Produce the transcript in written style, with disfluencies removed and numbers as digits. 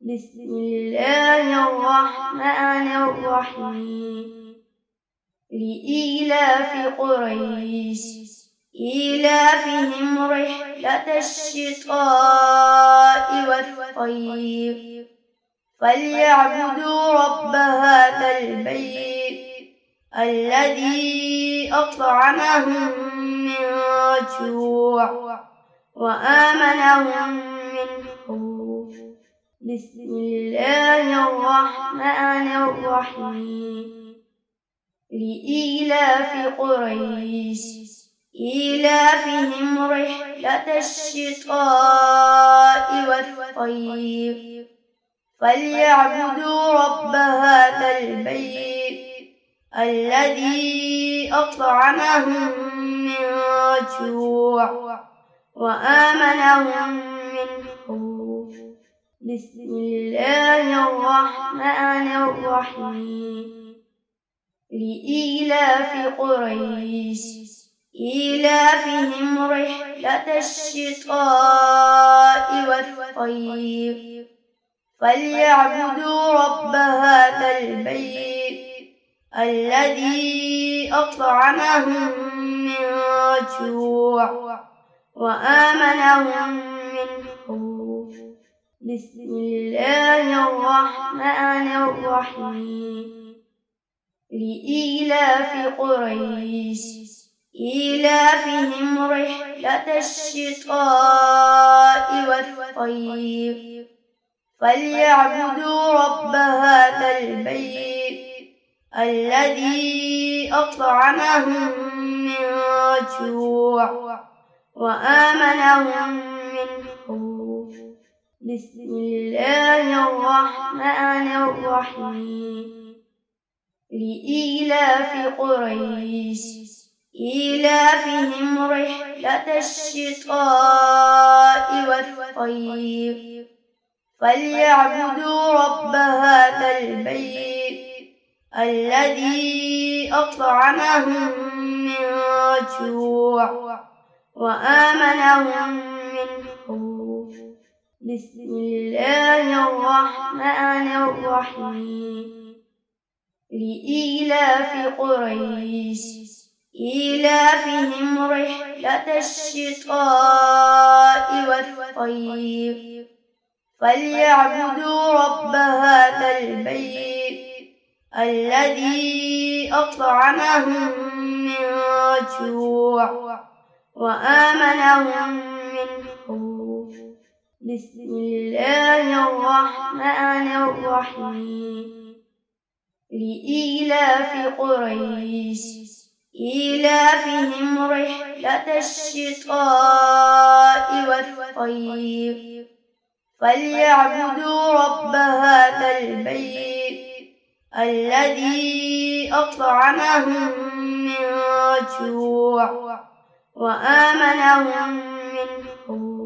بسم الله الرحمن الرحيم. لإيلاف قريش إيلافهم رحلة الشتاء والصيف فليعبدوا رب هذا البيت الذي أطعمهم من جوع وآمنهم من خوف. بسم الله الرحمن الرحيم. لإيلاف قريش إيلافهم رحلة الشتاء والصيف فليعبدوا رب هذا البيت الذي أطعمهم من جوع وآمنهم من خوف. بسم الله الرحمن الرحيم. لإيلاف قريش إيلافهم رحلة الشتاء والصيف فليعبدوا رب هذا البيت الذي أطعمهم من جوع وآمنهم من خوف. بسم الله الرحمن الرحيم. لإيلاف قريش إيلافهم رحلة الشتاء والصيف فليعبدوا رب هذا البيت الذي أطعمهم من جوع وآمنهم من خوف. بسم الله الرحمن الرحيم. لإيلاف قريش إيلافهم رحلة الشتاء والصيف فليعبدوا رب هذا البيت الذي أطعمهم من جوع وآمنهم من خوف. بسم الله الرحمن الرحيم. لإيلاف قريش إيلافهم رحلة الشتاء والصيف فليعبدوا رب هذا البيت الذي أطعمهم من جوع وآمنهم من خوف. بسم الله الرحمن الرحيم. لإيلاف قريش إيلافهم رحلة الشتاء والصيف فليعبدوا رب هذا البيت الذي أطعمهم من جوع وآمنهم من خوف.